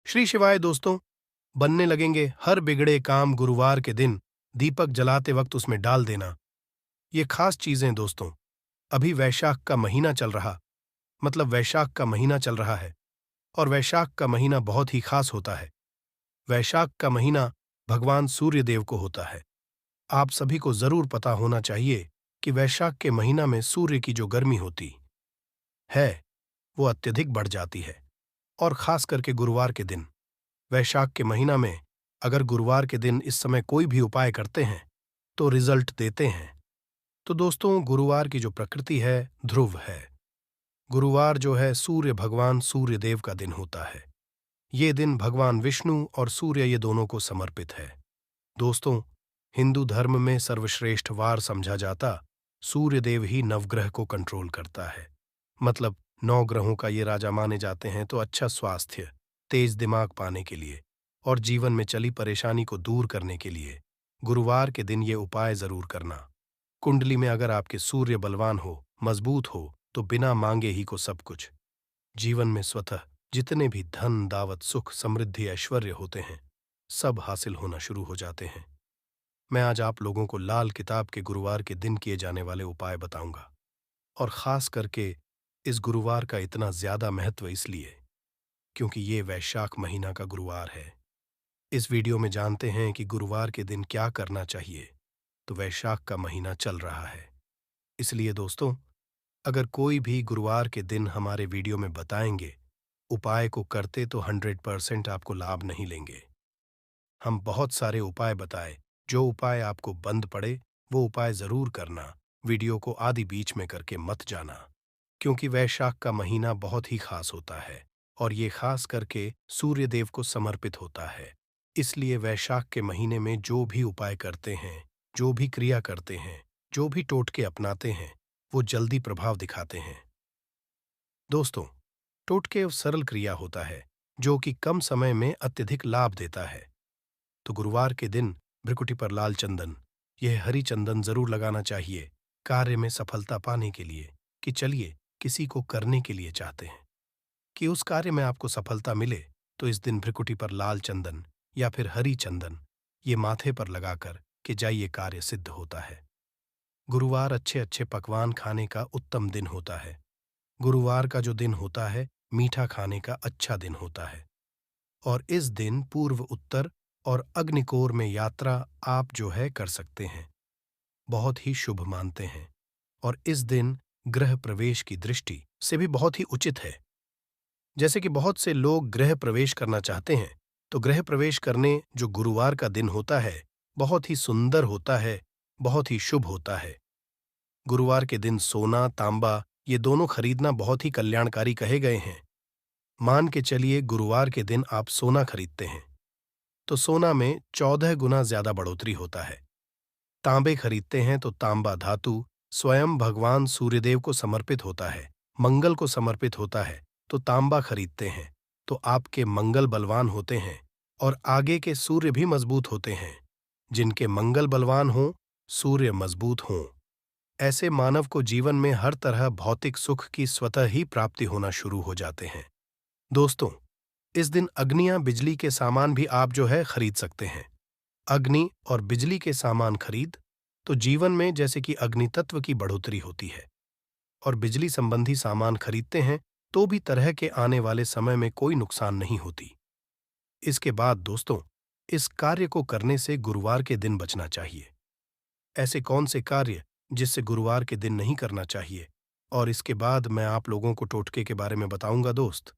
श्री शिवाय दोस्तों। बनने लगेंगे हर बिगड़े काम गुरुवार के दिन दीपक जलाते वक्त उसमें डाल देना। ये खास चीजें दोस्तों। अभी वैशाख का महीना चल रहा, मतलब वैशाख का महीना चल रहा है। और वैशाख का महीना बहुत ही खास होता है। वैशाख का महीना भगवान सूर्य देव को होता है। आप सभी को जरूर पता होना चाहिए कि वैशाख के महीना में सूर्य की जो गर्मी होती है वो अत्यधिक बढ़ जाती है। और खास करके गुरुवार के दिन, वैशाख के महीना में अगर गुरुवार के दिन इस समय कोई भी उपाय करते हैं तो रिजल्ट देते हैं। तो दोस्तों, गुरुवार की जो प्रकृति है ध्रुव है। गुरुवार जो है सूर्य भगवान सूर्य देव का दिन होता है। ये दिन भगवान विष्णु और सूर्य ये दोनों को समर्पित है। दोस्तों, हिंदू धर्म में सर्वश्रेष्ठ वार समझा जाता सूर्य देव ही नवग्रह को कंट्रोल करता है। मतलब 9 ग्रहों का ये राजा माने जाते हैं। तो अच्छा स्वास्थ्य, तेज दिमाग पाने के लिए और जीवन में चली परेशानी को दूर करने के लिए गुरुवार के दिन ये उपाय जरूर करना। कुंडली में अगर आपके सूर्य बलवान हो, मजबूत हो, तो बिना मांगे ही को सब कुछ जीवन में स्वतः जितने भी धन दावत सुख समृद्धि ऐश्वर्य होते हैं सब हासिल होना शुरू हो जाते हैं। मैं आज आप लोगों को लाल किताब के गुरुवार के दिन किए जाने वाले उपाय बताऊंगा। और खास करके इस गुरुवार का इतना ज्यादा महत्व इसलिए क्योंकि ये वैशाख महीना का गुरुवार है। इस वीडियो में जानते हैं कि गुरुवार के दिन क्या करना चाहिए। तो वैशाख का महीना चल रहा है, इसलिए दोस्तों, अगर कोई भी गुरुवार के दिन हमारे वीडियो में बताएंगे उपाय को करते तो 100% आपको लाभ नहीं लेंगे। हम बहुत सारे उपाय बताए, जो उपाय आपको बंद पड़े वो उपाय जरूर करना। वीडियो को आदि बीच में करके मत जाना, क्योंकि वैशाख का महीना बहुत ही खास होता है और ये खास करके सूर्य देव को समर्पित होता है। इसलिए वैशाख के महीने में जो भी उपाय करते हैं, जो भी क्रिया करते हैं, जो भी टोटके अपनाते हैं, वो जल्दी प्रभाव दिखाते हैं। दोस्तों, टोटके सरल क्रिया होता है जो कि कम समय में अत्यधिक लाभ देता है। तो गुरुवार के दिन भ्रिकुटी पर लाल चंदन, यह हरी चंदन जरूर लगाना चाहिए कार्य में सफलता पाने के लिए। कि चलिए किसी को करने के लिए चाहते हैं कि उस कार्य में आपको सफलता मिले, तो इस दिन भ्रिकुटी पर लाल चंदन या फिर हरी चंदन ये माथे पर लगाकर के जाइए, कार्य सिद्ध होता है। गुरुवार अच्छे अच्छे पकवान खाने का उत्तम दिन होता है। गुरुवार का जो दिन होता है मीठा खाने का अच्छा दिन होता है। और इस दिन पूर्व उत्तर और अग्निकोर में यात्रा आप जो है कर सकते हैं, बहुत ही शुभ मानते हैं। और इस दिन गृह प्रवेश की दृष्टि से भी बहुत ही उचित है। जैसे कि बहुत से लोग गृह प्रवेश करना चाहते हैं, तो गृह प्रवेश करने जो गुरुवार का दिन होता है बहुत ही सुंदर होता है, बहुत ही शुभ होता है। गुरुवार के दिन सोना तांबा ये दोनों खरीदना बहुत ही कल्याणकारी कहे गए हैं। मान के चलिए गुरुवार के दिन आप सोना खरीदते हैं तो सोना में 14 गुना ज्यादा बढ़ोतरी होता है। तांबे खरीदते हैं तो तांबा धातु स्वयं भगवान सूर्यदेव को समर्पित होता है, मंगल को समर्पित होता है। तो तांबा खरीदते हैं तो आपके मंगल बलवान होते हैं और आगे के सूर्य भी मजबूत होते हैं। जिनके मंगल बलवान हों, सूर्य मजबूत हों, ऐसे मानव को जीवन में हर तरह भौतिक सुख की स्वतः ही प्राप्ति होना शुरू हो जाते हैं। दोस्तों, इस दिन अग्नियां बिजली के सामान भी आप जो है खरीद सकते हैं। अग्नि और बिजली के सामान खरीद तो जीवन में जैसे कि अग्नि तत्व की बढ़ोतरी होती है। और बिजली संबंधी सामान खरीदते हैं तो भी तरह के आने वाले समय में कोई नुकसान नहीं होती। इसके बाद दोस्तों, इस कार्य को करने से गुरुवार के दिन बचना चाहिए। ऐसे कौन से कार्य जिससे गुरुवार के दिन नहीं करना चाहिए, और इसके बाद मैं आप लोगों को टोटके के बारे में बताऊंगा। दोस्त,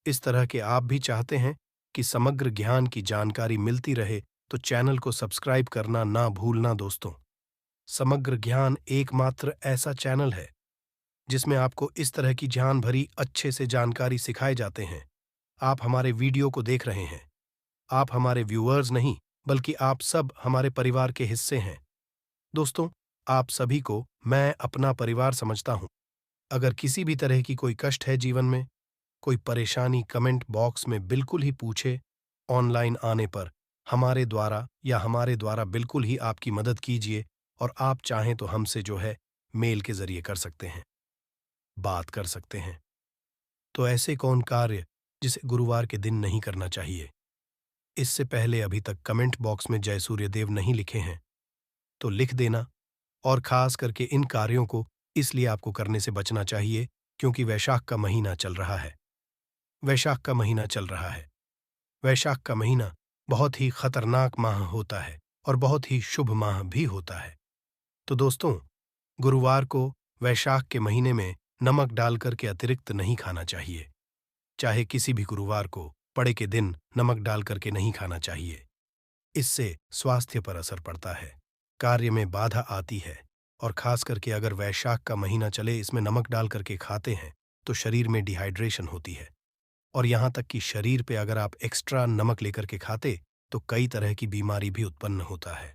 इस तरह के आप भी चाहते हैं कि समग्र ज्ञान की जानकारी मिलती रहे तो चैनल को सब्सक्राइब करना ना भूलना। दोस्तों, समग्र ज्ञान एकमात्र ऐसा चैनल है जिसमें आपको इस तरह की ज्ञान भरी अच्छे से जानकारी सिखाए जाते हैं। आप हमारे वीडियो को देख रहे हैं, आप हमारे व्यूअर्स नहीं बल्कि आप सब हमारे परिवार के हिस्से हैं। दोस्तों, आप सभी को मैं अपना परिवार समझता हूं। अगर किसी भी तरह की कोई कष्ट है जीवन में, कोई परेशानी, कमेंट बॉक्स में बिल्कुल ही पूछे। ऑनलाइन आने पर हमारे द्वारा बिल्कुल ही आपकी मदद कीजिए। और आप चाहें तो हमसे जो है मेल के जरिए कर सकते हैं, बात कर सकते हैं। तो ऐसे कौन कार्य जिसे गुरुवार के दिन नहीं करना चाहिए। इससे पहले अभी तक कमेंट बॉक्स में जय सूर्यदेव नहीं लिखे हैं तो लिख देना। और खास करके इन कार्यों को इसलिए आपको करने से बचना चाहिए क्योंकि वैशाख का महीना चल रहा है। वैशाख का महीना चल रहा है। वैशाख का महीना बहुत ही खतरनाक माह होता है और बहुत ही शुभ माह भी होता है। तो दोस्तों, गुरुवार को वैशाख के महीने में नमक डालकर के अतिरिक्त नहीं खाना चाहिए। चाहे किसी भी गुरुवार को पड़े के दिन नमक डाल करके नहीं खाना चाहिए। इससे स्वास्थ्य पर असर पड़ता है, कार्य में बाधा आती है और खास करके अगर वैशाख का महीना चले इसमें नमक डाल करके खाते हैं तो शरीर में डिहाइड्रेशन होती है और यहाँ तक कि शरीर पे अगर आप एक्स्ट्रा नमक लेकर के खाते तो कई तरह की बीमारी भी उत्पन्न होता है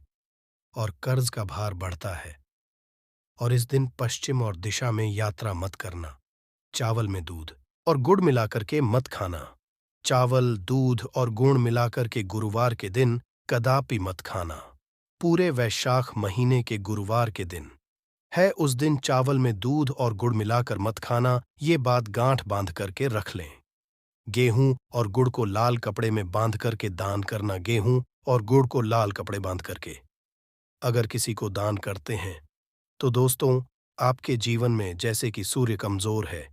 और कर्ज का भार बढ़ता है। और इस दिन पश्चिम और दिशा में यात्रा मत करना। चावल में दूध और गुड़ मिलाकर के मत खाना। चावल, दूध और गुड़ मिलाकर के गुरुवार के दिन कदापि मत खाना। पूरे वैशाख महीने के गुरुवार के दिन है उस दिन चावल में दूध और गुड़ मिलाकर मत खाना, ये बात गांठ बांध करके रख लें। गेहूं और गुड़ को लाल कपड़े में बांध करके दान करना। गेहूं और गुड़ को लाल कपड़े बांध करके अगर किसी को दान करते हैं तो दोस्तों, आपके जीवन में जैसे कि सूर्य कमजोर है,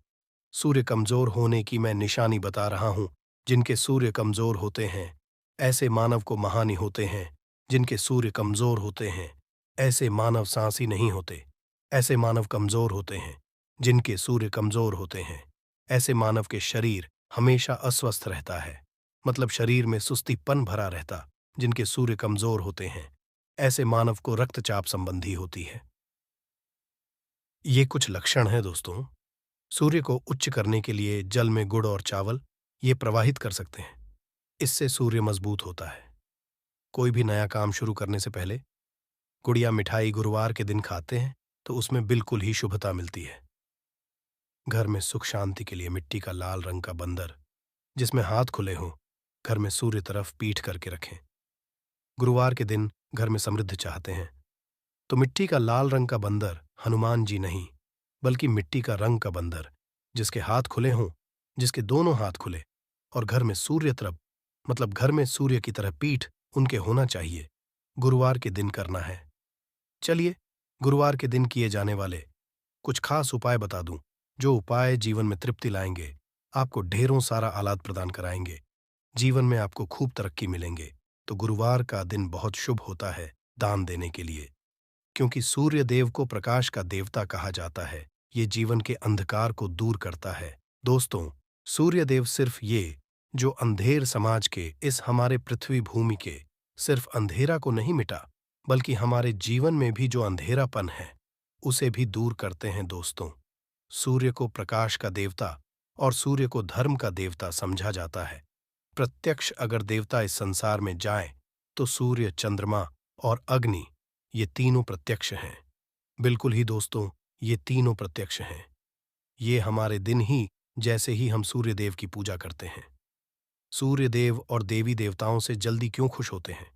सूर्य कमजोर होने की मैं निशानी बता रहा हूं। जिनके सूर्य कमजोर होते हैं ऐसे मानव को महानी होते हैं। जिनके सूर्य कमजोर होते हैं ऐसे मानव सांसी नहीं होते। ऐसे मानव कमजोर होते हैं। जिनके सूर्य कमजोर होते हैं ऐसे मानव के शरीर हमेशा अस्वस्थ रहता है, मतलब शरीर में सुस्तीपन भरा रहता। जिनके सूर्य कमजोर होते हैं ऐसे मानव को रक्तचाप संबंधी होती है। ये कुछ लक्षण हैं दोस्तों। सूर्य को उच्च करने के लिए जल में गुड़ और चावल ये प्रवाहित कर सकते हैं। इससे सूर्य मजबूत होता है। कोई भी नया काम शुरू करने से पहले गुड़ या मिठाई गुरुवार के दिन खाते हैं तो उसमें बिल्कुल ही शुभता मिलती है। घर में सुख शांति के लिए मिट्टी का लाल रंग का बंदर जिसमें हाथ खुले हों घर में सूर्य तरफ पीठ करके रखें। गुरुवार के दिन घर में समृद्धि चाहते हैं तो मिट्टी का लाल रंग का बंदर हनुमान जी नहीं बल्कि मिट्टी का रंग का बंदर जिसके हाथ खुले हों, जिसके दोनों हाथ खुले और घर में सूर्य तरफ, मतलब घर में सूर्य की तरह पीठ उनके होना चाहिए, गुरुवार के दिन करना है। चलिए, गुरुवार के दिन किए जाने वाले कुछ खास उपाय बता दूं, जो उपाय जीवन में तृप्ति लाएंगे, आपको ढेरों सारा आलाद प्रदान कराएंगे, जीवन में आपको खूब तरक्की मिलेंगे। तो गुरुवार का दिन बहुत शुभ होता है दान देने के लिए, क्योंकि सूर्य देव को प्रकाश का देवता कहा जाता है। ये जीवन के अंधकार को दूर करता है। दोस्तों, सूर्य देव सिर्फ ये जो अंधेर समाज के इस हमारे पृथ्वी भूमि के सिर्फ अंधेरा को नहीं मिटा, बल्कि हमारे जीवन में भी जो अंधेरापन है उसे भी दूर करते हैं। दोस्तों, सूर्य को प्रकाश का देवता और सूर्य को धर्म का देवता समझा जाता है। प्रत्यक्ष अगर देवता इस संसार में जाए तो सूर्य, चंद्रमा और अग्नि ये तीनों प्रत्यक्ष हैं। बिल्कुल ही दोस्तों, ये तीनों प्रत्यक्ष हैं। ये हमारे दिन ही जैसे ही हम सूर्य देव की पूजा करते हैं। सूर्य देव और देवी देवताओं से जल्दी क्यों खुश होते हैं?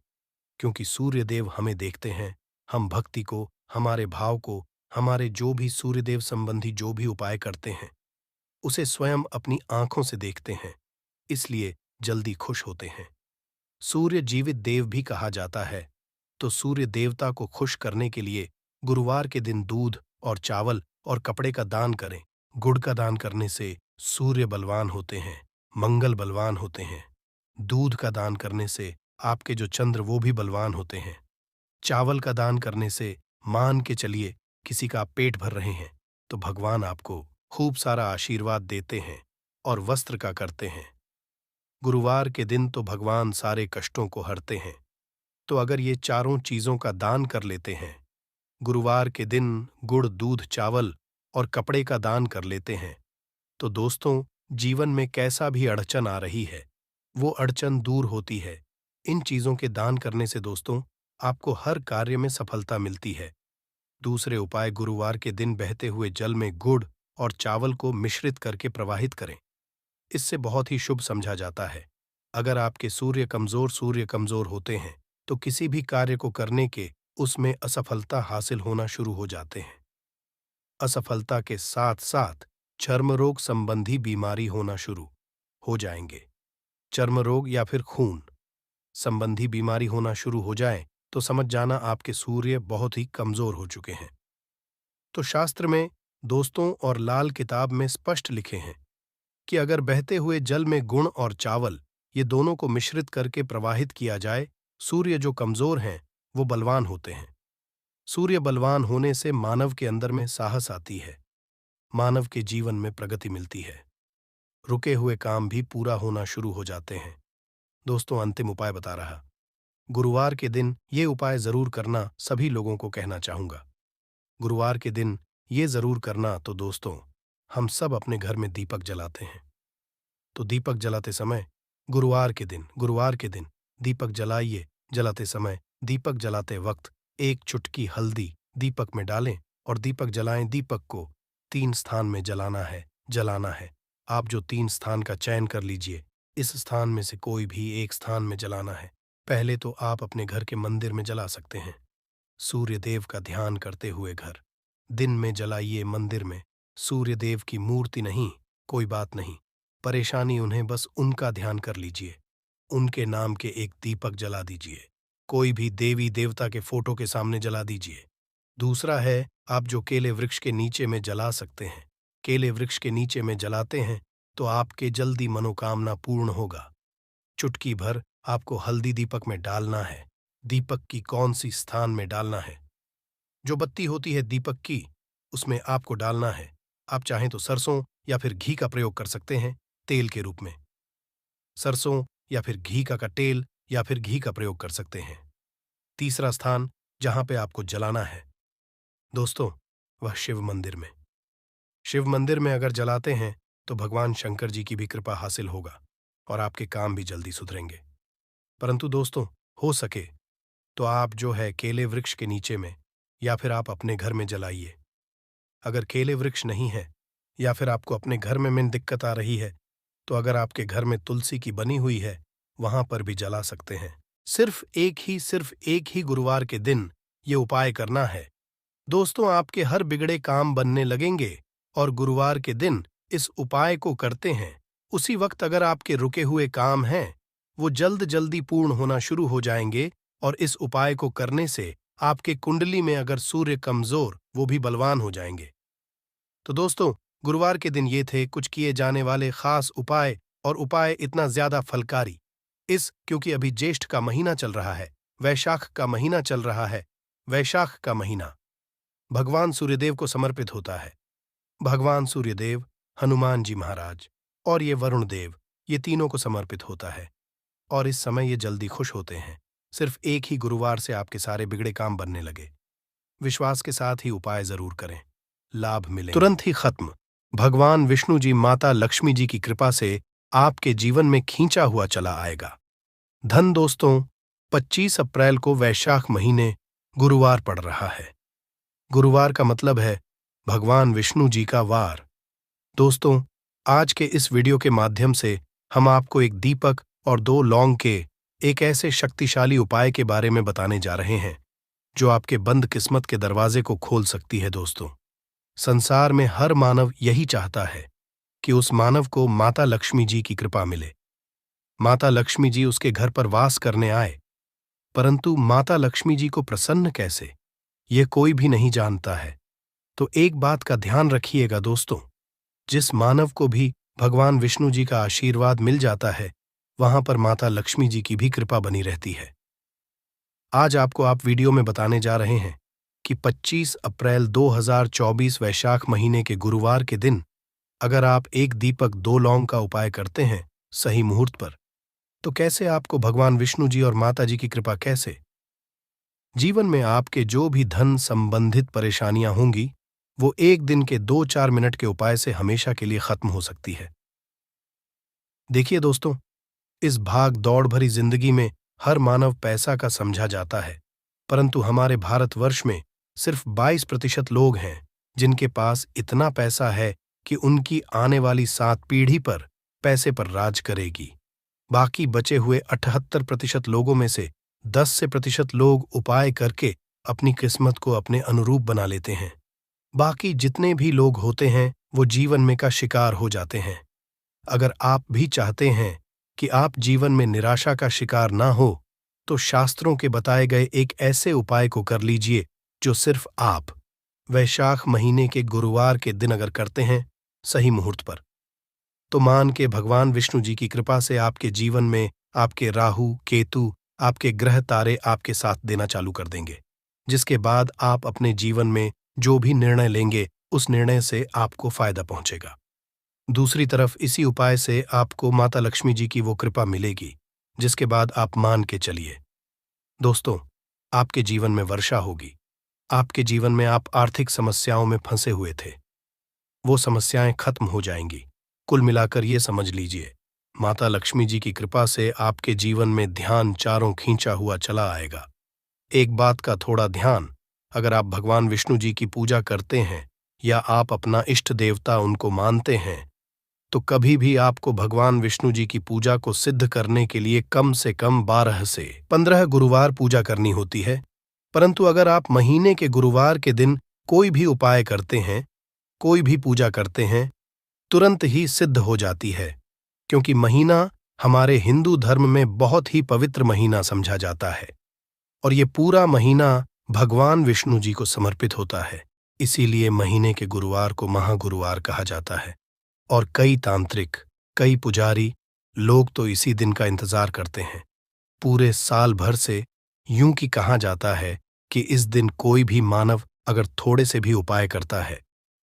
क्योंकि सूर्य देव हमें देखते हैं, हम भक्ति को, हमारे भाव को, हमारे जो भी सूर्यदेव संबंधी जो भी उपाय करते हैं उसे स्वयं अपनी आंखों से देखते हैं, इसलिए जल्दी खुश होते हैं। सूर्य जीवित देव भी कहा जाता है, तो सूर्य देवता को खुश करने के लिए गुरुवार के दिन दूध और चावल और कपड़े का दान करें। गुड़ का दान करने से सूर्य बलवान होते हैं, मंगल बलवान होते हैं। दूध का दान करने से आपके जो चंद्र वो भी बलवान होते हैं। चावल का दान करने से मान के चलिए किसी का आप पेट भर रहे हैं तो भगवान आपको खूब सारा आशीर्वाद देते हैं। और वस्त्र का करते हैं, गुरुवार के दिन तो भगवान सारे कष्टों को हरते हैं। तो अगर ये चारों चीजों का दान कर लेते हैं, गुरुवार के दिन गुड़, दूध, चावल और कपड़े का दान कर लेते हैं, तो दोस्तों, जीवन में कैसा भी अड़चन आ रही है वो अड़चन दूर होती है। इन चीजों के दान करने से दोस्तों आपको हर कार्य में सफलता मिलती है। दूसरे उपाय, गुरुवार के दिन बहते हुए जल में गुड़ और चावल को मिश्रित करके प्रवाहित करें। इससे बहुत ही शुभ समझा जाता है। अगर आपके सूर्य कमजोर होते हैं तो किसी भी कार्य को करने के उसमें असफलता हासिल होना शुरू हो जाते हैं। असफलता के साथ साथ चर्म रोग संबंधी बीमारी होना शुरू हो जाएंगे। चर्म रोग या फिर खून संबंधी बीमारी होना शुरू हो जाए तो समझ जाना आपके सूर्य बहुत ही कमजोर हो चुके हैं। तो शास्त्र में दोस्तों और लाल किताब में स्पष्ट लिखे हैं कि अगर बहते हुए जल में गुण और चावल ये दोनों को मिश्रित करके प्रवाहित किया जाए, सूर्य जो कमजोर हैं वो बलवान होते हैं। सूर्य बलवान होने से मानव के अंदर में साहस आती है, मानव के जीवन में प्रगति मिलती है, रुके हुए काम भी पूरा होना शुरू हो जाते हैं। दोस्तों, अंतिम उपाय बता रहा, गुरुवार के दिन ये उपाय जरूर करना सभी लोगों को कहना चाहूंगा। गुरुवार के दिन ये जरूर करना। तो दोस्तों, हम सब अपने घर में दीपक जलाते हैं, तो दीपक जलाते समय गुरुवार के दिन दीपक जलाइए। जलाते समय दीपक जलाते वक्त एक चुटकी हल्दी दीपक में डालें और दीपक जलाएं। दीपक को 3 स्थान में जलाना है। आप जो 3 स्थान का चयन कर लीजिए, इस स्थान में से कोई भी एक स्थान में जलाना है। पहले तो आप अपने घर के मंदिर में जला सकते हैं, सूर्य देव का ध्यान करते हुए घर दिन में जलाइए। मंदिर में सूर्य देव की मूर्ति नहीं, कोई बात नहीं, परेशानी उन्हें, बस उनका ध्यान कर लीजिए, उनके नाम के एक दीपक जला दीजिए। कोई भी देवी देवता के फोटो के सामने जला दीजिए। दूसरा है, आप जो केले वृक्ष के नीचे में जला सकते हैं। केले वृक्ष के नीचे में जलाते हैं तो आपके जल्दी मनोकामना पूर्ण होगा। चुटकी भर आपको हल्दी दीपक में डालना है। दीपक की कौन सी स्थान में डालना है? जो बत्ती होती है दीपक की, उसमें आपको डालना है। आप चाहें तो सरसों या फिर घी का प्रयोग कर सकते हैं तेल के रूप में। सरसों या फिर घी का तेल या फिर घी का प्रयोग कर सकते हैं। तीसरा स्थान जहां पे आपको जलाना है दोस्तों, वह शिव मंदिर में। शिव मंदिर में अगर जलाते हैं तो भगवान शंकर जी की भी कृपा हासिल होगा और आपके काम भी जल्दी सुधरेंगे। परंतु दोस्तों, हो सके तो आप जो है केले वृक्ष के नीचे में या फिर आप अपने घर में जलाइए। अगर केले वृक्ष नहीं है या फिर आपको अपने घर में दिक्कत आ रही है, तो अगर आपके घर में तुलसी की बनी हुई है, वहां पर भी जला सकते हैं। सिर्फ एक ही गुरुवार के दिन ये उपाय करना है। दोस्तों, आपके हर बिगड़े काम बनने लगेंगे और गुरुवार के दिन इस उपाय को करते हैं, उसी वक्त अगर आपके रुके हुए काम हैं वो जल्दी पूर्ण होना शुरू हो जाएंगे। और इस उपाय को करने से आपके कुंडली में अगर सूर्य कमजोर, वो भी बलवान हो जाएंगे। तो दोस्तों, गुरुवार के दिन ये थे कुछ किए जाने वाले खास उपाय, और उपाय इतना ज्यादा फलकारी क्योंकि अभी ज्येष्ठ का महीना चल रहा है, वैशाख का महीना चल रहा है। वैशाख का महीना भगवान सूर्यदेव को समर्पित होता है। भगवान सूर्यदेव, हनुमान जी महाराज और ये वरुण देव, ये तीनों को समर्पित होता है। और इस समय ये जल्दी खुश होते हैं। सिर्फ एक ही गुरुवार से आपके सारे बिगड़े काम बनने लगे। विश्वास के साथ ही उपाय जरूर करें, लाभ मिले तुरंत ही खत्म। भगवान विष्णु जी, माता लक्ष्मी जी की कृपा से आपके जीवन में खींचा हुआ चला आएगा धन। दोस्तों, 25 अप्रैल को वैशाख महीने गुरुवार पड़ रहा है। गुरुवार का मतलब है भगवान विष्णु जी का वार। दोस्तों, आज के इस वीडियो के माध्यम से हम आपको एक दीपक और 2 लौंग के एक ऐसे शक्तिशाली उपाय के बारे में बताने जा रहे हैं जो आपके बंद किस्मत के दरवाजे को खोल सकती है। दोस्तों, संसार में हर मानव यही चाहता है कि उस मानव को माता लक्ष्मी जी की कृपा मिले, माता लक्ष्मी जी उसके घर पर वास करने आए। परंतु माता लक्ष्मी जी को प्रसन्न कैसे, ये कोई भी नहीं जानता है। तो एक बात का ध्यान रखिएगा दोस्तों, जिस मानव को भी भगवान विष्णु जी का आशीर्वाद मिल जाता है, वहां पर माता लक्ष्मी जी की भी कृपा बनी रहती है। आज आपको आप वीडियो में बताने जा रहे हैं कि 25 अप्रैल 2024 वैशाख महीने के गुरुवार के दिन अगर आप एक दीपक 2 लौंग का उपाय करते हैं सही मुहूर्त पर, तो कैसे आपको भगवान विष्णु जी और माता जी की कृपा कैसे जीवन में आपके जो भी धन संबंधित परेशानियां होंगी, वो एक दिन के 2-4 मिनट के उपाय से हमेशा के लिए खत्म हो सकती है। देखिए दोस्तों, इस भाग दौड़ भरी जिंदगी में हर मानव पैसा का समझा जाता है, परंतु हमारे भारतवर्ष में सिर्फ 22% लोग हैं जिनके पास इतना पैसा है कि उनकी आने वाली 7 पीढ़ी पर पैसे पर राज करेगी। बाकी बचे हुए 78% लोगों में से 10% लोग उपाय करके अपनी किस्मत को अपने अनुरूप बना लेते हैं। बाकी जितने भी लोग होते हैं वो जीवन में का शिकार हो जाते हैं। अगर आप भी चाहते हैं कि आप जीवन में निराशा का शिकार ना हो, तो शास्त्रों के बताए गए एक ऐसे उपाय को कर लीजिए जो सिर्फ आप वैशाख महीने के गुरुवार के दिन अगर करते हैं, सही मुहूर्त पर, तो मान के भगवान विष्णु जी की कृपा से आपके जीवन में आपके राहु केतु, आपके ग्रह तारे आपके साथ देना चालू कर देंगे, जिसके बाद आप अपने जीवन में जो भी निर्णय लेंगे उस निर्णय से आपको फायदा पहुंचेगा। दूसरी तरफ इसी उपाय से आपको माता लक्ष्मी जी की वो कृपा मिलेगी, जिसके बाद आप मान के चलिए दोस्तों, आपके जीवन में वर्षा होगी। आपके जीवन में आप आर्थिक समस्याओं में फंसे हुए थे, वो समस्याएं खत्म हो जाएंगी। कुल मिलाकर ये समझ लीजिए, माता लक्ष्मी जी की कृपा से आपके जीवन में ध्यान चारों खींचा हुआ चला आएगा। एक बात का थोड़ा ध्यान, अगर आप भगवान विष्णु जी की पूजा करते हैं या आप अपना इष्ट देवता उनको मानते हैं, तो कभी भी आपको भगवान विष्णु जी की पूजा को सिद्ध करने के लिए कम से कम 12 से 15 गुरुवार पूजा करनी होती है। परंतु अगर आप महीने के गुरुवार के दिन कोई भी उपाय करते हैं, कोई भी पूजा करते हैं, तुरंत ही सिद्ध हो जाती है, क्योंकि महीना हमारे हिंदू धर्म में बहुत ही पवित्र महीना समझा जाता है और ये पूरा महीना भगवान विष्णु जी को समर्पित होता है। इसीलिए महीने के गुरुवार को महागुरुवार कहा जाता है और कई तांत्रिक, कई पुजारी लोग तो इसी दिन का इंतजार करते हैं। पूरे साल भर से यूं कि कहा जाता है कि इस दिन कोई भी मानव अगर थोड़े से भी उपाय करता है,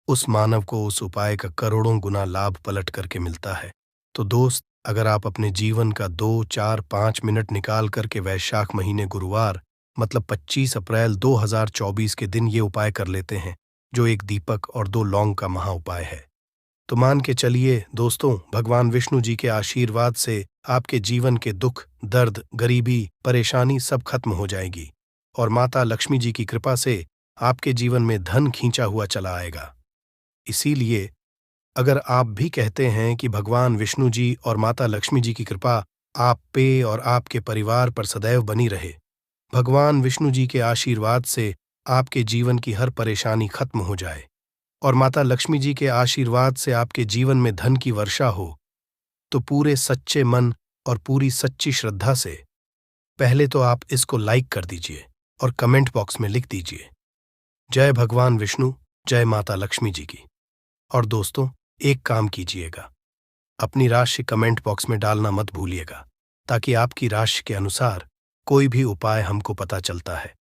उस मानव को उस उपाय का करोड़ों गुना लाभ पलट करके मिलता है। तो दोस्त, अगर आप अपने जीवन का 2, 4, 5 मिनट निकाल करके वैशाख महीने गुरुवार मतलब 25 अप्रैल 2024 के दिन ये उपाय कर लेते हैं, जो एक दीपक और 2 लौंग का महा उपाय है, तो मान के चलिए दोस्तों, भगवान विष्णु जी के आशीर्वाद से आपके जीवन के दुख, दर्द, गरीबी, परेशानी सब खत्म हो जाएगी और माता लक्ष्मी जी की कृपा से आपके जीवन में धन खींचा हुआ चला आएगा। इसीलिए अगर आप भी कहते हैं कि भगवान विष्णु जी और माता लक्ष्मी जी की कृपा आप पे और आपके परिवार पर सदैव बनी रहे, भगवान विष्णु जी के आशीर्वाद से आपके जीवन की हर परेशानी खत्म हो जाए और माता लक्ष्मी जी के आशीर्वाद से आपके जीवन में धन की वर्षा हो, तो पूरे सच्चे मन और पूरी सच्ची श्रद्धा से पहले तो आप इसको लाइक कर दीजिए और कमेंट बॉक्स में लिख दीजिए, जय भगवान विष्णु, जय माता लक्ष्मी जी की। और दोस्तों, एक काम कीजिएगा, अपनी राशि कमेंट बॉक्स में डालना मत भूलिएगा, ताकि आपकी राशि के अनुसार कोई भी उपाय हमको पता चलता है,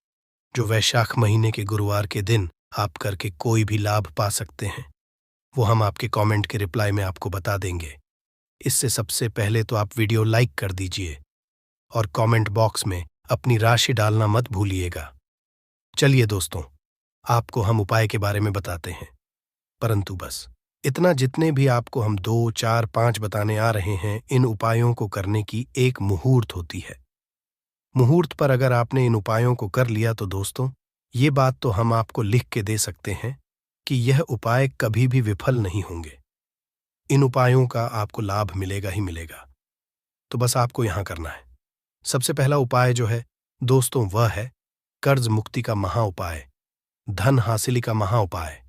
जो वैशाख महीने के गुरुवार के दिन आप करके कोई भी लाभ पा सकते हैं, वो हम आपके कमेंट के रिप्लाई में आपको बता देंगे। इससे सबसे पहले तो आप वीडियो लाइक कर दीजिए और कमेंट बॉक्स में अपनी राशि डालना मत भूलिएगा। चलिए दोस्तों, आपको हम उपाय के बारे में बताते हैं, परंतु बस इतना, जितने भी आपको हम 2, 4, 5 बताने आ रहे हैं, इन उपायों को करने की एक मुहूर्त होती है। मुहूर्त पर अगर आपने इन उपायों को कर लिया तो दोस्तों, ये बात तो हम आपको लिख के दे सकते हैं कि यह उपाय कभी भी विफल नहीं होंगे। इन उपायों का आपको लाभ मिलेगा ही मिलेगा। तो बस आपको यहां करना है। सबसे पहला उपाय जो है दोस्तों, वह है कर्ज मुक्ति का महा उपाय, धन हासिली का महा उपाय।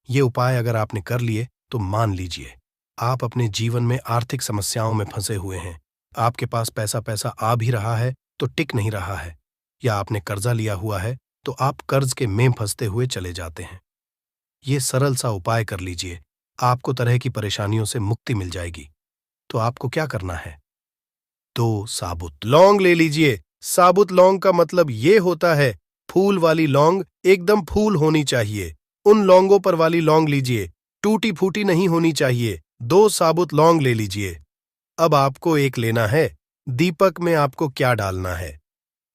ये उपाय अगर आपने कर लिए तो मान लीजिए, आप अपने जीवन में आर्थिक समस्याओं में फंसे हुए हैं। आपके पास पैसा आ भी रहा है तो टिक नहीं रहा है, या आपने कर्जा लिया हुआ है तो आप कर्ज के में फंसते हुए चले जाते हैं। ये सरल सा उपाय कर लीजिए, आपको तरह की परेशानियों से मुक्ति मिल जाएगी। तो आपको क्या करना है, 2 साबुत लौंग ले लीजिए। साबुत लौंग का मतलब ये होता है फूल वाली लौंग, एकदम फूल होनी चाहिए। उन लौंगों पर वाली लौंग लीजिए, टूटी फूटी नहीं होनी चाहिए। 2 साबुत लौंग ले लीजिए। अब आपको एक लेना है, दीपक में आपको क्या डालना है,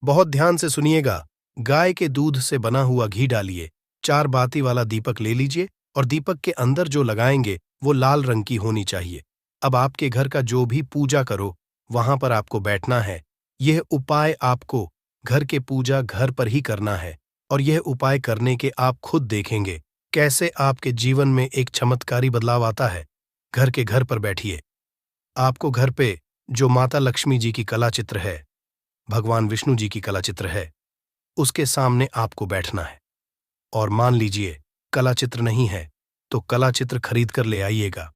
बहुत ध्यान से सुनिएगा। गाय के दूध से बना हुआ घी डालिए, 4 बाती वाला दीपक ले लीजिए और दीपक के अंदर जो लगाएंगे वो लाल रंग की होनी चाहिए। अब आपके घर का जो भी पूजा करो, वहां पर आपको बैठना है। यह उपाय आपको घर के पूजा घर पर ही करना है और यह उपाय करने के आप खुद देखेंगे कैसे आपके जीवन में एक चमत्कारी बदलाव आता है। घर के घर पर बैठिए। आपको घर पे जो माता लक्ष्मी जी की कला चित्र है, भगवान विष्णु जी की कला चित्र है, उसके सामने आपको बैठना है। और मान लीजिए कला चित्र नहीं है तो कला चित्र खरीद कर ले आइएगा।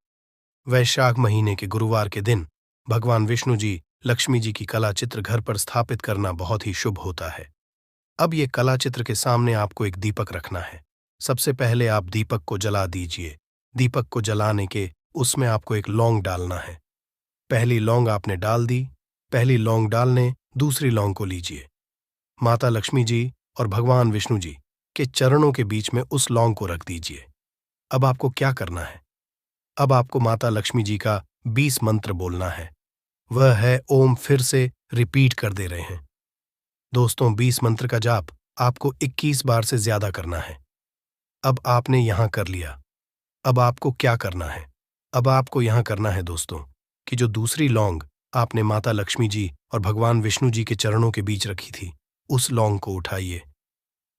वैशाख महीने के गुरुवार के दिन भगवान विष्णु जी, लक्ष्मी जी की कला चित्र घर पर स्थापित करना बहुत ही शुभ होता है। अब ये कला चित्र के सामने आपको एक दीपक रखना है। सबसे पहले आप दीपक को जला दीजिए। दीपक को जलाने के उसमें आपको एक लौंग डालना है। पहली लौंग आपने डाल दी। पहली लौंग डालने दूसरी लौंग को लीजिए। माता लक्ष्मी जी और भगवान विष्णु जी के चरणों के बीच में उस लौंग को रख दीजिए। अब आपको क्या करना है? अब आपको माता लक्ष्मी जी का 20 मंत्र बोलना है। वह है ओम, फिर से रिपीट कर दे रहे हैं दोस्तों। 20 मंत्र का जाप आपको 21 बार से ज्यादा करना है। अब आपने यहां कर लिया। अब आपको क्या करना है? अब आपको यहां करना है दोस्तों कि जो दूसरी लौंग आपने माता लक्ष्मी जी और भगवान विष्णु जी के चरणों के बीच रखी थी, उस लौंग को उठाइए।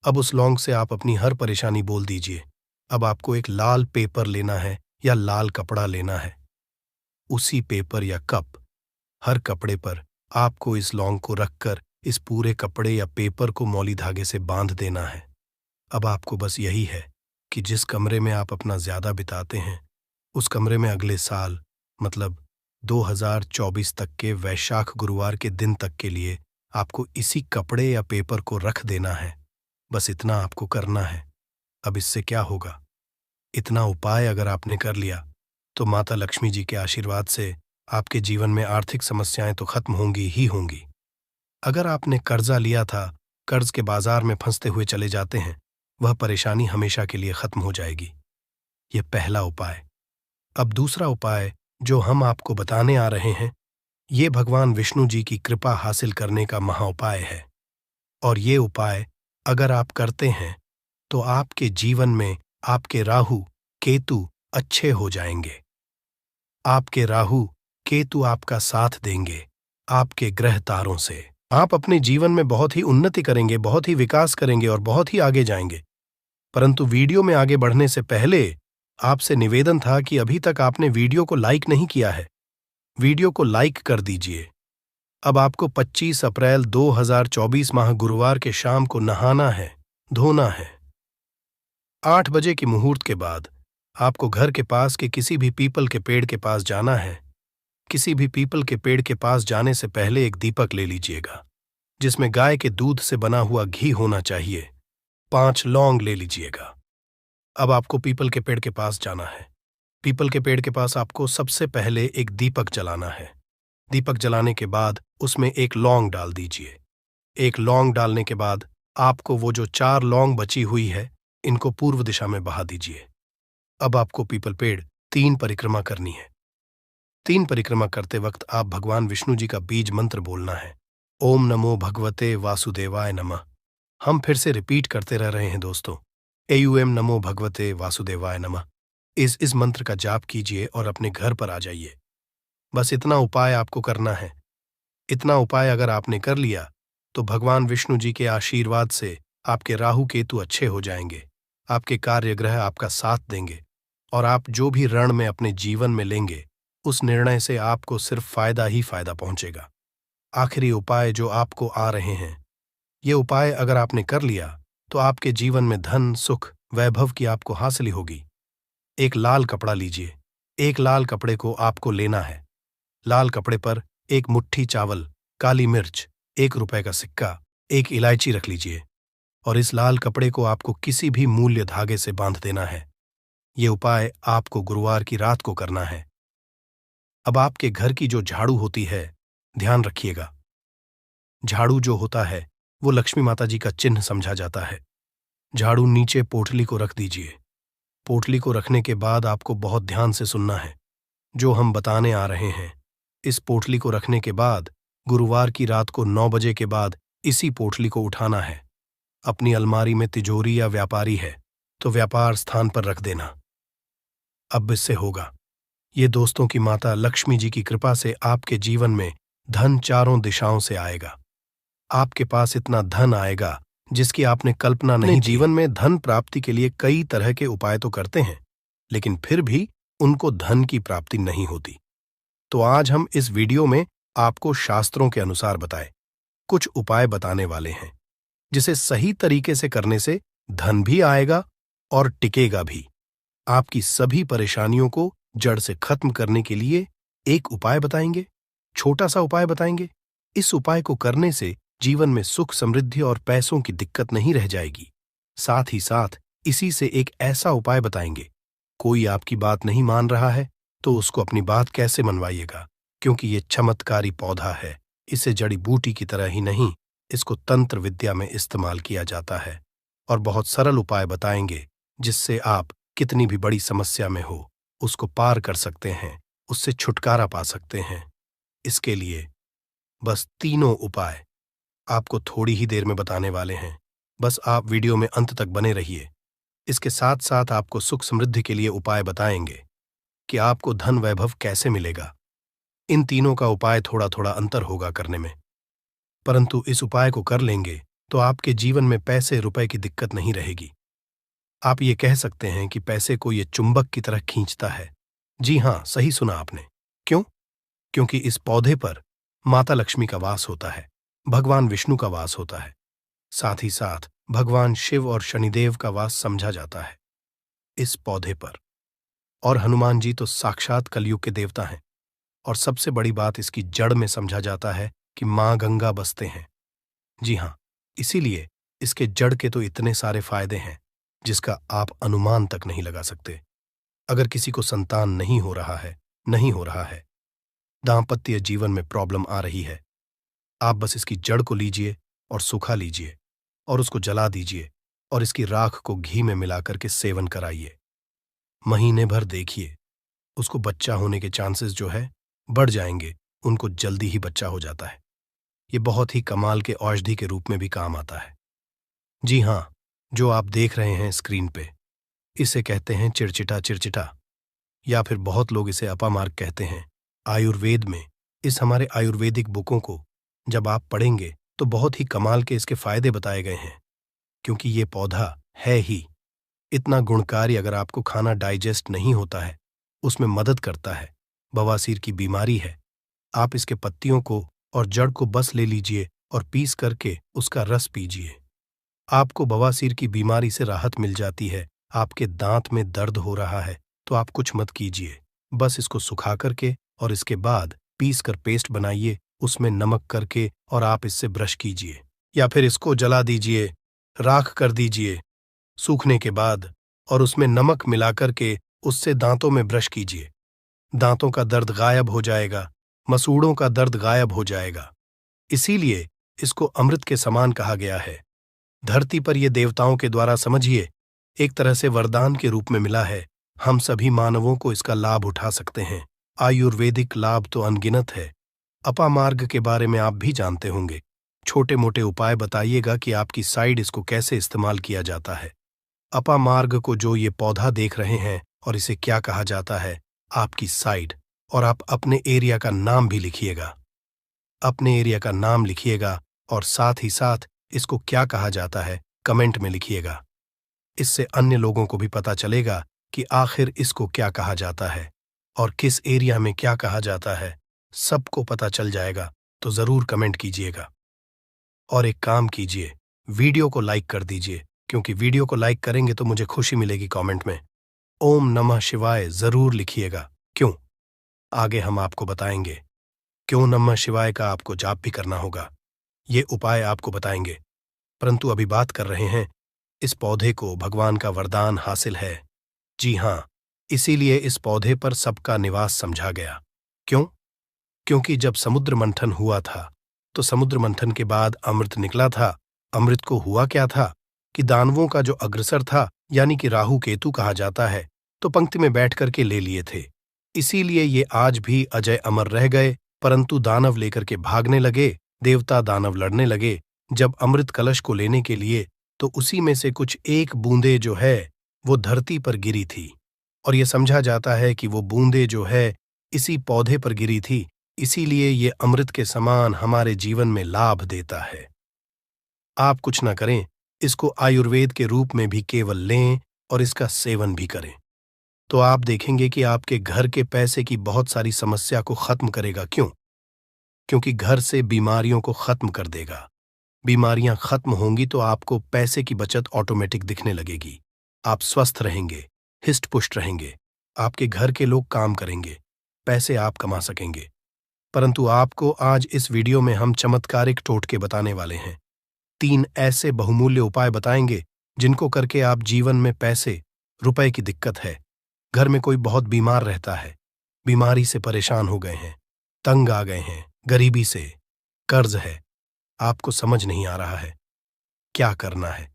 अब उस लौंग से आप अपनी हर परेशानी बोल दीजिए। अब आपको एक लाल पेपर लेना है या लाल कपड़ा लेना है। उसी पेपर या हर कपड़े पर आपको इस लौंग को रखकर इस पूरे कपड़े या पेपर को मौली धागे से बांध देना है। अब आपको बस यही है कि जिस कमरे में आप अपना ज्यादा बिताते हैं, उस कमरे में अगले साल मतलब 2024 तक के वैशाख गुरुवार के दिन तक के लिए आपको इसी कपड़े या पेपर को रख देना है। बस इतना आपको करना है। अब इससे क्या होगा? इतना उपाय अगर आपने कर लिया तो माता लक्ष्मी जी के आशीर्वाद से आपके जीवन में आर्थिक समस्याएं तो खत्म होंगी ही होंगी। अगर आपने कर्जा लिया था, कर्ज के बाजार में फंसते हुए चले जाते हैं, वह परेशानी हमेशा के लिए खत्म हो जाएगी। यह पहला उपाय। अब दूसरा उपाय जो हम आपको बताने आ रहे हैं, ये भगवान विष्णु जी की कृपा हासिल करने का महाउपाय है। और ये उपाय अगर आप करते हैं तो आपके जीवन में आपके राहु केतु अच्छे हो जाएंगे। आपके राहु केतु आपका साथ देंगे। आपके ग्रह तारों से आप अपने जीवन में बहुत ही उन्नति करेंगे, बहुत ही विकास करेंगे और बहुत ही आगे जाएंगे। परंतु वीडियो में आगे बढ़ने से पहले आपसे निवेदन था कि अभी तक आपने वीडियो को लाइक नहीं किया है। वीडियो को लाइक कर दीजिए। अब आपको 25 अप्रैल 2024 माह गुरुवार के शाम को नहाना है, धोना है। 8 बजे की मुहूर्त के बाद आपको घर के पास के किसी भी पीपल के पेड़ के पास जाना है। किसी भी पीपल के पेड़ के पास जाने से पहले एक दीपक ले लीजिएगा जिसमें गाय के दूध से बना हुआ घी होना चाहिए। 5 लौंग ले लीजिएगा। अब आपको पीपल के पेड़ के पास जाना है। पीपल के पेड़ के पास आपको सबसे पहले एक दीपक जलाना है। दीपक जलाने के बाद उसमें एक लौंग डाल दीजिए। एक लौंग डालने के बाद आपको वो जो 4 लौंग बची हुई है, इनको पूर्व दिशा में बहा दीजिए। अब आपको पीपल पेड़ 3 परिक्रमा करनी है। 3 परिक्रमा करते वक्त आप भगवान विष्णु जी का बीज मंत्र बोलना है। ओम नमो भगवते वासुदेवाय नमः। हम फिर से रिपीट करते रह रहे हैं दोस्तों। एयूएम नमो भगवते वासुदेवाय नमः। इस मंत्र का जाप कीजिए और अपने घर पर आ जाइए। बस इतना उपाय आपको करना है। इतना उपाय अगर आपने कर लिया तो भगवान विष्णु जी के आशीर्वाद से आपके राहु केतु अच्छे हो जाएंगे। आपके कार्य ग्रह आपका साथ देंगे और आप जो भी रण में अपने जीवन में लेंगे, उस निर्णय से आपको सिर्फ फायदा ही फायदा पहुंचेगा। आखिरी उपाय जो आपको आ रहे हैं, ये उपाय अगर आपने कर लिया तो आपके जीवन में धन, सुख, वैभव की आपको हासिल होगी। एक लाल कपड़ा लीजिए। एक लाल कपड़े को आपको लेना है। लाल कपड़े पर एक मुट्ठी चावल, काली मिर्च, 1 रुपए का सिक्का, 1 इलायची रख लीजिए और इस लाल कपड़े को आपको किसी भी मूल्य धागे से बांध देना है। ये उपाय आपको गुरुवार की रात को करना है। अब आपके घर की जो झाड़ू होती है, ध्यान रखिएगा। झाड़ू जो होता है वो लक्ष्मी माता जी का चिन्ह समझा जाता है। झाड़ू नीचे पोटली को रख दीजिए। पोटली को रखने के बाद आपको बहुत ध्यान से सुनना है जो हम बताने आ रहे हैं। इस पोटली को रखने के बाद गुरुवार की रात को 9 बजे के बाद इसी पोटली को उठाना है। अपनी अलमारी में तिजोरी या व्यापारी है तो व्यापार स्थान पर रख देना। अब इससे होगा ये दोस्तों की माता लक्ष्मी जी की कृपा से आपके जीवन में धन चारों दिशाओं से आएगा। आपके पास इतना धन आएगा जिसकी आपने कल्पना नहीं। जीवन में धन प्राप्ति के लिए कई तरह के उपाय तो करते हैं, लेकिन फिर भी उनको धन की प्राप्ति नहीं होती। तो आज हम इस वीडियो में आपको शास्त्रों के अनुसार बताए कुछ उपाय बताने वाले हैं जिसे सही तरीके से करने से धन भी आएगा और टिकेगा भी। आपकी सभी परेशानियों को जड़ से खत्म करने के लिए एक उपाय बताएंगे, छोटा सा उपाय बताएंगे। इस उपाय को करने से जीवन में सुख, समृद्धि और पैसों की दिक्कत नहीं रह जाएगी। साथ ही साथ इसी से एक ऐसा उपाय बताएंगे, कोई आपकी बात नहीं मान रहा है तो उसको अपनी बात कैसे मनवाइएगा, क्योंकि ये चमत्कारी पौधा है। इसे जड़ी बूटी की तरह ही नहीं, इसको तंत्र विद्या में इस्तेमाल किया जाता है। और बहुत सरल उपाय बताएंगे जिससे आप कितनी भी बड़ी समस्या में हो उसको पार कर सकते हैं, उससे छुटकारा पा सकते हैं। इसके लिए बस तीनों उपाय आपको थोड़ी ही देर में बताने वाले हैं। बस आप वीडियो में अंत तक बने रहिए। इसके साथ साथ आपको सुख समृद्धि के लिए उपाय बताएंगे कि आपको धन वैभव कैसे मिलेगा। इन तीनों का उपाय थोड़ा थोड़ा अंतर होगा करने में, परंतु इस उपाय को कर लेंगे तो आपके जीवन में पैसे रुपए की दिक्कत नहीं रहेगी। आप ये कह सकते हैं कि पैसे को ये चुंबक की तरह खींचता है। जी हां, सही सुना आपने। क्यों? क्योंकि इस पौधे पर माता लक्ष्मी का वास होता है, भगवान विष्णु का वास होता है, साथ ही साथ भगवान शिव और शनिदेव का वास समझा जाता है इस पौधे पर। और हनुमान जी तो साक्षात कलयुग के देवता हैं। और सबसे बड़ी बात इसकी जड़ में समझा जाता है कि मां गंगा बसते हैं। जी हां, इसीलिए इसके जड़ के तो इतने सारे फायदे हैं जिसका आप अनुमान तक नहीं लगा सकते। अगर किसी को संतान नहीं हो रहा है, दांपत्य जीवन में प्रॉब्लम आ रही है, आप बस इसकी जड़ को लीजिए और सूखा लीजिए और उसको जला दीजिए और इसकी राख को घी में मिलाकर के सेवन कराइए। महीने भर देखिए, उसको बच्चा होने के चांसेस जो है बढ़ जाएंगे, उनको जल्दी ही बच्चा हो जाता है। ये बहुत ही कमाल के औषधि के रूप में भी काम आता है। जी हां, जो आप देख रहे हैं स्क्रीन पे, इसे कहते हैं चिड़चिटा चिड़चिटा, या फिर बहुत लोग इसे अपामार्ग कहते हैं। आयुर्वेद में इस हमारे आयुर्वेदिक बुकों को जब आप पढ़ेंगे तो बहुत ही कमाल के इसके फायदे बताए गए हैं, क्योंकि ये पौधा है ही इतना गुणकारी। अगर आपको खाना डाइजेस्ट नहीं होता है, उसमें मदद करता है। बवासीर की बीमारी है, आप इसके पत्तियों को और जड़ को बस ले लीजिए और पीस करके उसका रस पीजिए। आपको बवासीर की बीमारी से राहत मिल जाती है। आपके दांत में दर्द हो रहा है तो आप कुछ मत कीजिए, बस इसको सुखा करके और इसके बाद पीस कर पेस्ट बनाइए, उसमें नमक करके और आप इससे ब्रश कीजिए, या फिर इसको जला दीजिए, राख कर दीजिए सूखने के बाद, और उसमें नमक मिलाकर के उससे दांतों में ब्रश कीजिए। दांतों का दर्द गायब हो जाएगा, मसूड़ों का दर्द गायब हो जाएगा। इसीलिए इसको अमृत के समान कहा गया है। धरती पर ये देवताओं के द्वारा, समझिए, एक तरह से वरदान के रूप में मिला है। हम सभी मानवों को इसका लाभ उठा सकते हैं। आयुर्वेदिक लाभ तो अनगिनत है। अपामार्ग के बारे में आप भी जानते होंगे। छोटे मोटे उपाय बताइएगा कि आपकी साइड इसको कैसे इस्तेमाल किया जाता है। अपामार्ग को जो ये पौधा देख रहे हैं और इसे क्या कहा जाता है, आपकी साइड, और आप अपने एरिया का नाम भी लिखिएगा। अपने एरिया का नाम लिखिएगा और साथ ही साथ इसको क्या कहा जाता है कमेंट में लिखिएगा। इससे अन्य लोगों को भी पता चलेगा कि आखिर इसको क्या कहा जाता है और किस एरिया में क्या कहा जाता है, सबको पता चल जाएगा। तो जरूर कमेंट कीजिएगा। और एक काम कीजिए, वीडियो को लाइक कर दीजिए, क्योंकि वीडियो को लाइक करेंगे तो मुझे खुशी मिलेगी। कमेंट में ओम नमः शिवाय जरूर लिखिएगा। क्यों? आगे हम आपको बताएंगे क्यों नमः शिवाय का आपको जाप भी करना होगा। ये उपाय आपको बताएंगे, परंतु अभी बात कर रहे हैं इस पौधे को भगवान का वरदान हासिल है। जी हां, इसीलिए इस पौधे पर सबका निवास समझा गया। क्यों? क्योंकि जब समुद्र मंथन हुआ था तो समुद्र मंथन के बाद अमृत निकला था। अमृत को हुआ क्या था कि दानवों का जो अग्रसर था, यानी कि राहु केतु कहा जाता है, तो पंक्ति में बैठ करके ले लिए थे। इसीलिए ये आज भी अजय अमर रह गए, परंतु दानव लेकर के भागने लगे, देवता दानव लड़ने लगे। जब अमृत कलश को लेने के लिए, तो उसी में से कुछ एक बूंदे जो है वो धरती पर गिरी थी, और ये समझा जाता है कि वो बूंदे जो है इसी पौधे पर गिरी थी। इसीलिए ये अमृत के समान हमारे जीवन में लाभ देता है। आप कुछ ना करें, इसको आयुर्वेद के रूप में भी केवल लें और इसका सेवन भी करें, तो आप देखेंगे कि आपके घर के पैसे की बहुत सारी समस्या को खत्म करेगा। क्यों? क्योंकि घर से बीमारियों को खत्म कर देगा। बीमारियां खत्म होंगी तो आपको पैसे की बचत ऑटोमेटिक दिखने लगेगी। आप स्वस्थ रहेंगे, हिष्ट पुष्ट रहेंगे, आपके घर के लोग काम करेंगे, पैसे आप कमा सकेंगे। परंतु आपको आज इस वीडियो में हम चमत्कारिक टोटके बताने वाले हैं। 3 ऐसे बहुमूल्य उपाय बताएंगे जिनको करके आप जीवन में पैसे, रुपए की दिक्कत है, घर में कोई बहुत बीमार रहता है, बीमारी से परेशान हो गए हैं, तंग आ गए हैं, गरीबी से, कर्ज है, आपको समझ नहीं आ रहा है क्या करना है,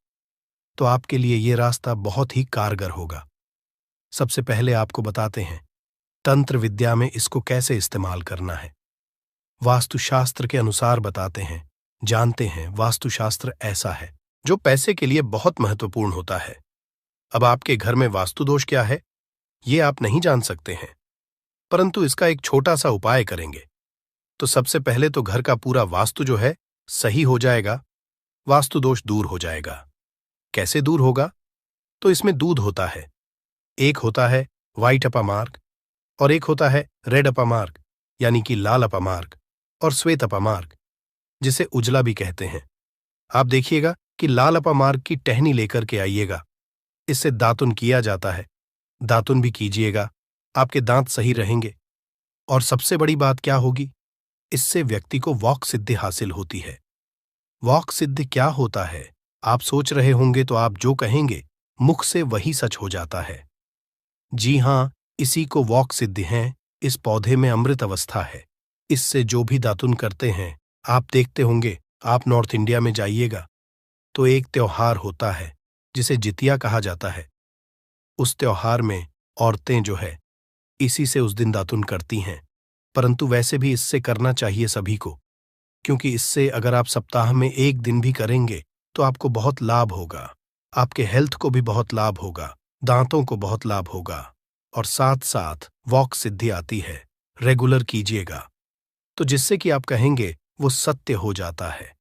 तो आपके लिए ये रास्ता बहुत ही कारगर होगा। सबसे पहले आपको बताते हैं तंत्र विद्या में इसको कैसे इस्तेमाल करना है। वास्तुशास्त्र के अनुसार बताते हैं, जानते हैं वास्तुशास्त्र ऐसा है जो पैसे के लिए बहुत महत्वपूर्ण होता है। अब आपके घर में वास्तु दोष क्या है, ये आप नहीं जान सकते हैं, परंतु इसका एक छोटा सा उपाय करेंगे तो सबसे पहले तो घर का पूरा वास्तु जो है सही हो जाएगा, वास्तु दोष दूर हो जाएगा। कैसे दूर होगा? तो इसमें दूध होता है, एक होता है व्हाइट अपामार्क और एक होता है रेड अपामार्क, यानी कि लाल अपामार्क और श्वेत अपामार्क, जिसे उजला भी कहते हैं। आप देखिएगा कि लाल अपामार्क की टहनी लेकर के आइएगा, इससे दातुन किया जाता है, दातुन भी कीजिएगा, आपके दांत सही रहेंगे। और सबसे बड़ी बात क्या होगी, इससे व्यक्ति को वॉक सिद्धि हासिल होती है। वॉक सिद्धि क्या होता है आप सोच रहे होंगे, तो आप जो कहेंगे मुख से वही सच हो जाता है। जी हां, इसी को वॉक सिद्धि है। इस पौधे में अमृत अवस्था है, इससे जो भी दातुन करते हैं आप देखते होंगे। आप नॉर्थ इंडिया में जाइएगा तो एक त्योहार होता है जिसे जितिया कहा जाता है। उस त्योहार में औरतें जो है इसी से उस दिन दातुन करती हैं, परंतु वैसे भी इससे करना चाहिए सभी को, क्योंकि इससे अगर आप सप्ताह में एक दिन भी करेंगे तो आपको बहुत लाभ होगा, आपके हेल्थ को भी बहुत लाभ होगा, दांतों को बहुत लाभ होगा और साथ साथ वॉक सिद्धि आती है। रेगुलर कीजिएगा तो जिससे कि आप कहेंगे वो सत्य हो जाता है।